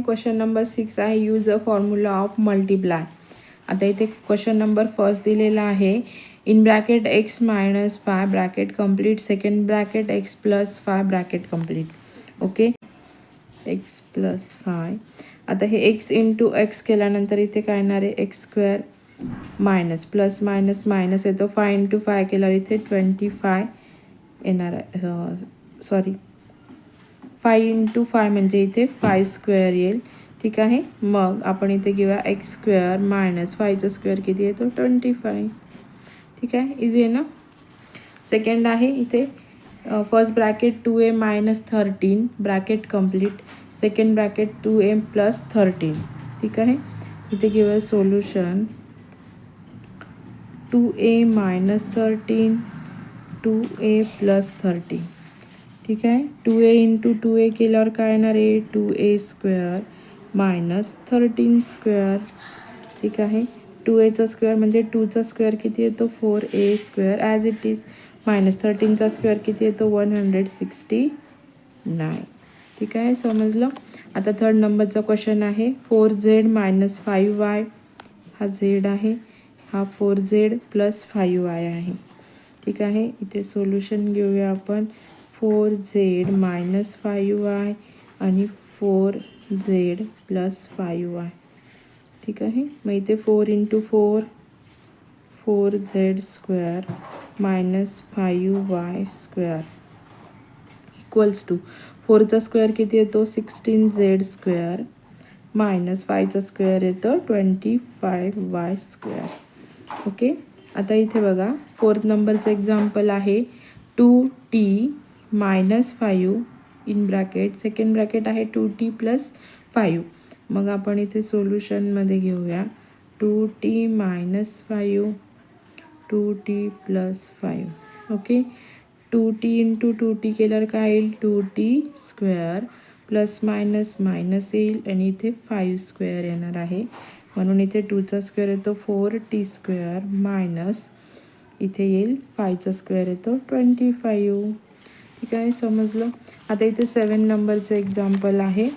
Question number 6 आहे use a formula of multiply. आता इथे क्वेश्चन नंबर फर्स्ट दिलेला आहे. In bracket x minus 5 bracket complete, second bracket x plus 5 bracket complete. Okay, x plus 5. आता हे x into x केल्यानंतर इथे काय येणार आहे, x square minus plus minus minus येतो. 5 इंटू 5 केल्यावर इथे 25 येणार आहे. सॉरी, 5 इंटू 5 म्हणजे इथे 5 स्क्वेअर येईल. ठीक आहे, मग आपण इथे घेऊया एक्स स्क्वेअर मायनस 5चा स्क्वेअर किती येतो, 25. ठीक आहे, इझी आहे ना. सेकंड आहे इथे first bracket 2a minus 13 bracket complete, second bracket 2a plus 13. ठीक आहे, इथे घेऊया solution 2a minus 13 2a plus 13. ठीक आहे, 2a इंटू 2a केल्यावर काय येणार आहे, 2a स्क्वेअर मायनस 13 स्क्वेअर. ठीक आहे, 2aचा स्क्वेअर म्हणजे 2चा स्क्वेअर किती येतो, 4a square as it is, minus 13चा स्क्वेअर किती येतो, 169. ठीक आहे, समजलं. आता थर्ड नंबरचा क्वेश्चन आहे 4z मायनस 5y. हा z आहे, हा 4z प्लस 5y आहे. ठीक आहे, इथे सोल्युशन घेऊया आपण 4z मायनस 5y आणि 4z प्लस 5y. ठीक आहे, मग इथे 4 into 4 4z square minus 5y square equals to 4चा स्क्वेअर किती येतो, 16z स्क्वेअर मायनस 5चा स्क्वेअर येतो 25y स्क्वेअर. ओके, आता इथे बघा फोर्थ नंबरचं एक्झाम्पल आहे 2t minus 5 in bracket, second bracket आहे 2t प्लस 5. मग आपण इथे सोल्युशनमध्ये घेऊया 2t minus 5 2t plus 5. Okay, 2t into 2t केल्यावर काय येईल, 2t square plus minus minus येईल आणि इथे 5 स्क्वेअर येणार आहे. म्हणून इथे 2चा स्क्वेअर येतो 4t स्क्वेअर मायनस इथे येईल 5चा स्क्वेअर येतो 25. ठीक आहे, समजलं. आता इथे 7 नंबरचं एक्झाम्पल आहे.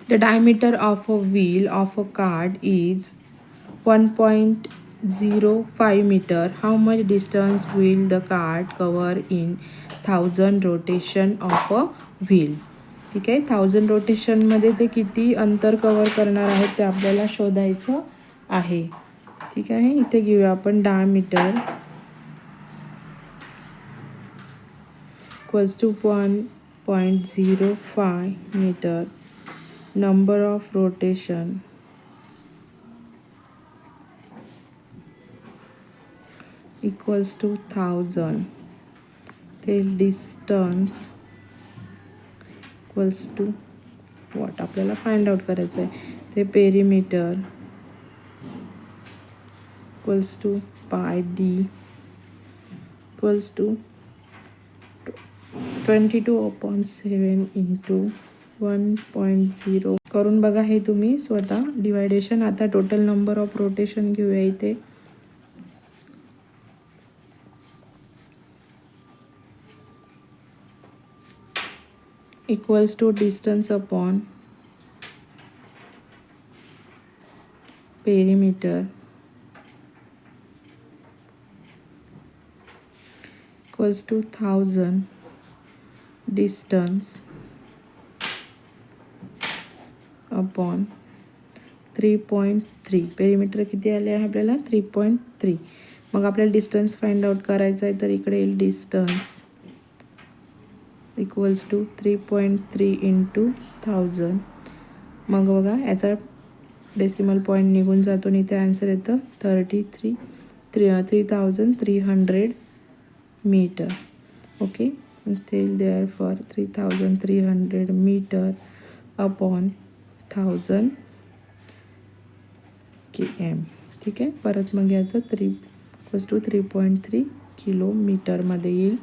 The diameter of a wheel of a cart is 1.05 metre. How much distance will the cart cover in 1000 rotation of a wheel. ठीक आहे, 1000 रोटेशनमध्ये ते किती अंतर कवर करणार आहेत ते आपल्याला शोधायचं आहे. ठीक आहे, इथे घेऊया आपण diameter equals to 1.05 metre, number of rotation equals to 1000, ते डिस्टन्स इक्वल्स टू वॉट आपल्याला फाइंड आउट करायचं आहे, ते perimeter equals to pi D equals to 22/7 into 1.0 करून बघा हे तुम्ही स्वतः डिवायडेशन. आता टोटल नंबर ऑफ रोटेशन घेऊया इथे. Equals to distance upon perimeter equals to 1000 distance upon 3.3. Perimeter किती आले आहे आपल्याला, 3.3. मग आपल्याला डिस्टन्स फाइंड आउट करायचं आहे, तर इकडे येईल डिस्टन्स इक्वल्स टू 3.3 इंटू 1000. मग बघा याचा डेसिमल पॉईंट निघून जातो आणि इथे आन्सर येतं 3300 मीटर. ओके, इथे therefore 3300 metre upon 1000 km. ठीक आहे, परत मग याचं 3.3 किलोमीटरमध्ये येईल.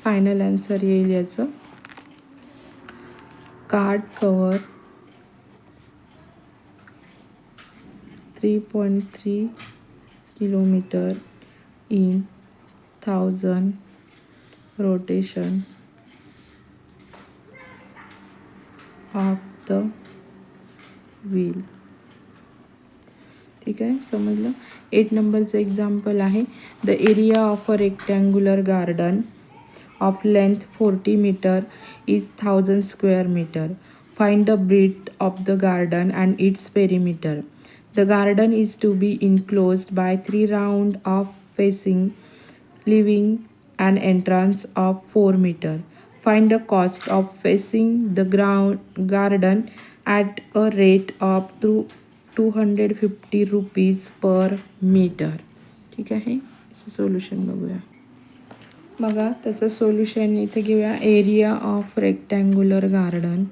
फायनल आन्सर येईल याचं cart cover 3.3 kilometre in 1000 rotation of the wheel. ठीक आहे, समजलं. 8 नंबरचं एक्झाम्पल आहे. The area of a rectangular garden of length 40 meter is 1000 square meter. Find the breadth of the garden and its perimeter. The garden is to be enclosed by 3 rounds of facing, leaving an entrance of 4 meter. Find the cost of facing the garden at a rate of 250 rupees per meter. ठीक आहे, solution बघूया. बघा त्याचं solution इथे घेऊया. Area of rectangular garden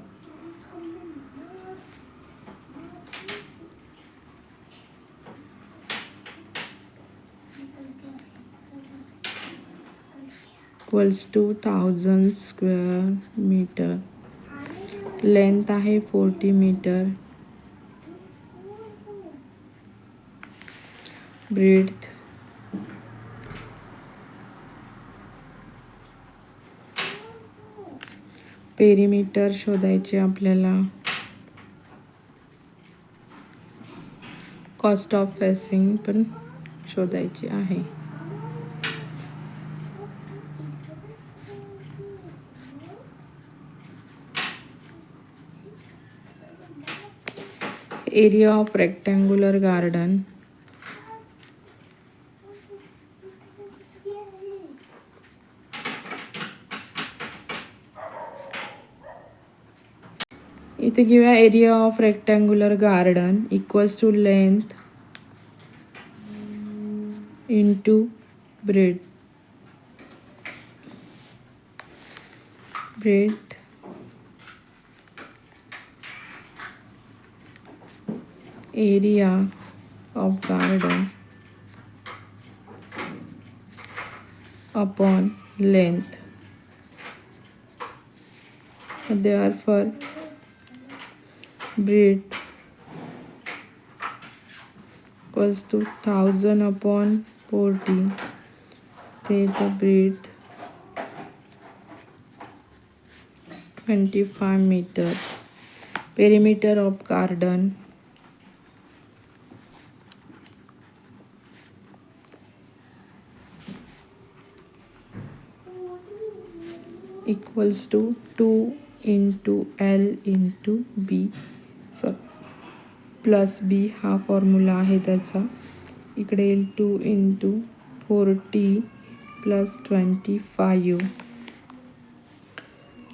equals to 1000 square metre. Length आहे 40 metre. Breadth perimeter शोधायचे आपल्याला. कॉस्ट ऑफ फेसिंग पण शोधायची आहे. एरिया ऑफ रेक्टँग्युलर गार्डन इथे घेऊया. Area of rectangular garden equals to length into breadth. Breadth area of garden upon length. Therefore breadth equals to 1000 upon 40. The breadth 25 meter. Perimeter of garden equals to 2 into L into B. Plus B हा फॉर्म्युला आहे त्याचा. इकडे येईल 2 into 40 plus 25.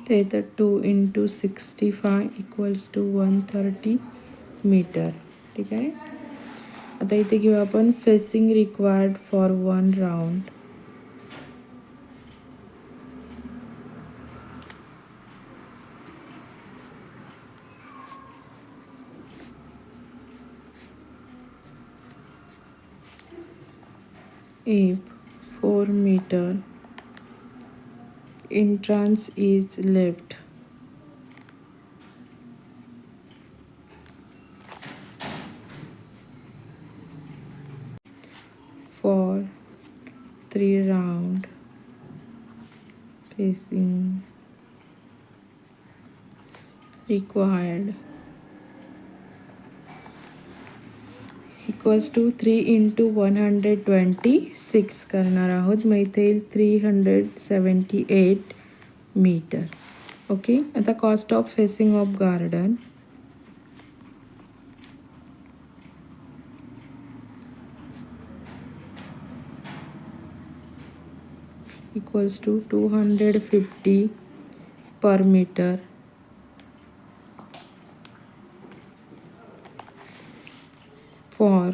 ते तर 2 into 65 equals to 130 metre. ठीक आहे. आता इथे घेऊ आपण facing required for 1 round. If 4 meter entrance is left, for 3 round facing required equals to 3 into 126 करणार आहोत. मग इथे येईल 378 मीटर. ओके. आता cost of facing of garden equals to 250 per metre. For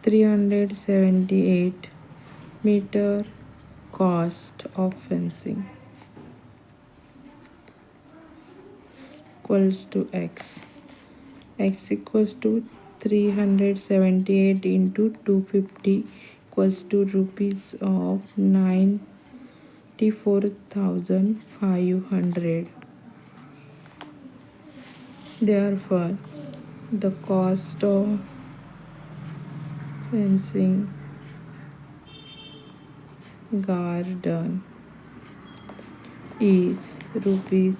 378 meter cost of fencing equals to x. X equals to 378 into 250 equals to rupees of 94,500. Therefore the cost of fencing garden is rupees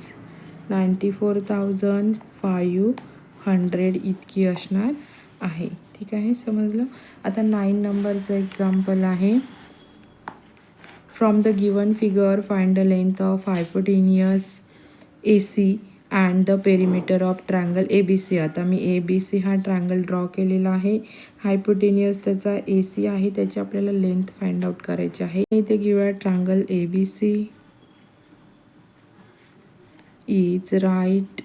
94,500 इतकी असणार आहे. ठीक आहे, समजलं. आता 9 नंबरचं example आहे. From the given figure find the length of hypotenuse AC and the perimeter of triangle ABC. आता मी ABC हा ट्रायंगल ड्रॉ केलेला आहे. हायपोटेनियस त्याचा AC आहे, त्याची आपल्याला लेंथ फाइंड आउट करायची आहे. इथे घेऊया triangle ABC is right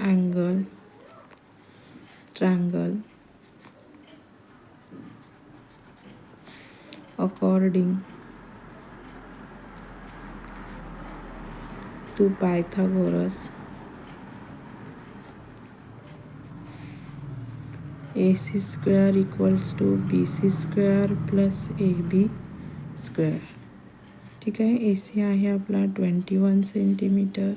angle triangle according to Pythagoras. AC square equals to BC square plus AB square. ठीक आहे, AC आहे आपला 21 सेंटीमीटर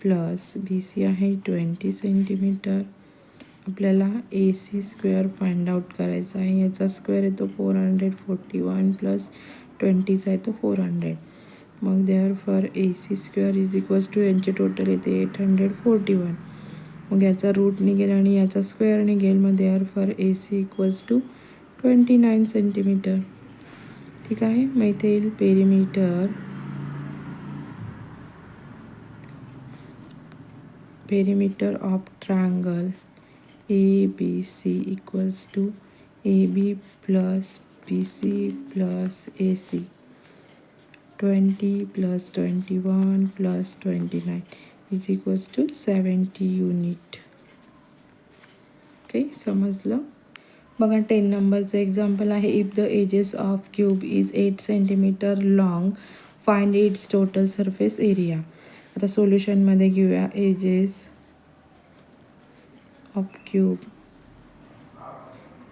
प्लस BC आहे 20 सेंटीमीटर. आपल्याला AC स्क्वेअर फाइंड आउट करायचा आहे. याचा स्क्वेअर येतो 441 प्लस 20चा येतो 400. मग therefore AC square is equals to यांचे टोटल येते 841. मग याचा रूट निघेल आणि याचा स्क्वेअर निघेल. मग therefore AC equals to 29 centimetre. ठीक आहे, मग इथे येईल perimeter of triangle ABC equals to AB plus BC plus AC. 20 plus 21 plus 29 is equals to 70 unit. Okay, समजलं. बघा 10 नंबरचं एक्झाम्पल आहे. If the edges of cube is 8 centimetre long find its total surface area. आता सोल्युशनमध्ये घेऊया. Edges of cube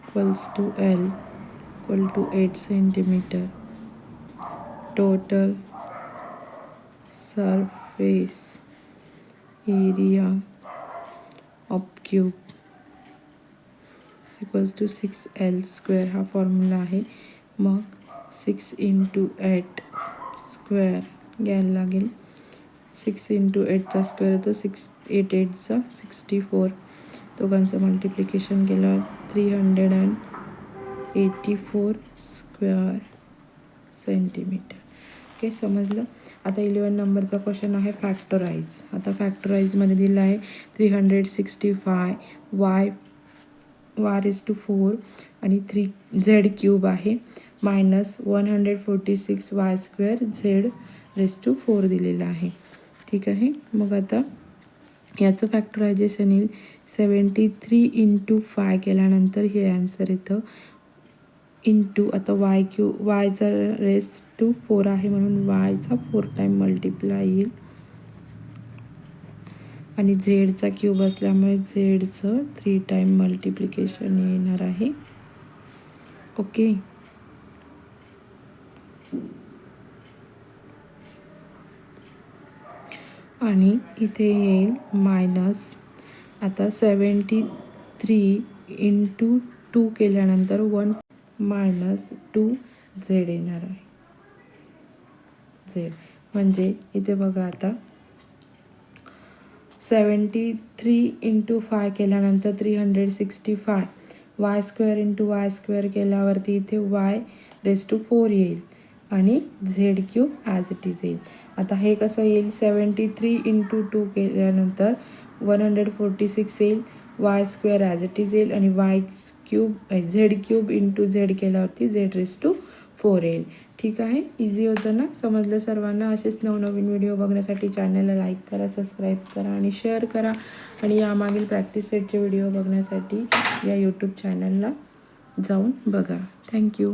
equals to L equal to 8 centimeter. Total surface area of cube equals to 6L square. हा फॉर्म्युला आहे. मग 6 into 8 square घ्यायला लागेल. 6 into 8चा square येतो 6 8 8चा 64. दोघांचं मल्टिप्लिकेशन केलं 384 स्क्वेअर सेंटीमीटर. ओके, समजलं. आता 11 नंबरचा क्वेश्चन आहे फॅक्टराइज. आता फॅक्टराइजमध्ये दिलं आहे 365 y4 आणि 3z क्यूब आहे मायनस 146 y² z⁴ दिलेलं आहे. ठीक आहे, मग आता याचं फॅक्टरायझेशन येईल 73 × 5 केल्यानंतर हे आन्सर येतं इंटू. आता वायचा r⁴ आहे म्हणून वायचा 4 टाईम मल्टिप्लाय येईल आणि झेडचा क्यूब असल्यामुळे झेडचं 3 टाईम मल्टिप्लिकेशन येणार आहे. ओके, आणि इथे येईल मायनस. आता 73 × 2 केल्यानंतर 1 मायनस 2z येणार आहे. झेड म्हणजे इथे बघा आता 73 × 5 केल्यानंतर 365 y² × y² केल्यावरती इथे y⁴ येईल आणि z³ ॲज इट इज येईल. आता हे कसं येईल 73 × 2 केल्यानंतर 146 येईल. y² ॲज इट इज येईल आणि z³ × z केल्यावरती z⁴ येईल. ठीक आहे, इझी होतं ना, समजलं सर्वांना. असेच नवनवीन व्हिडिओ बघण्यासाठी चॅनलला लाईक करा, सबस्क्राईब करा आणि शेअर करा. आणि यामागील प्रॅक्टिस सेटचे व्हिडिओ बघण्यासाठी या यूट्यूब चॅनलला जाऊन बघा. थँक्यू.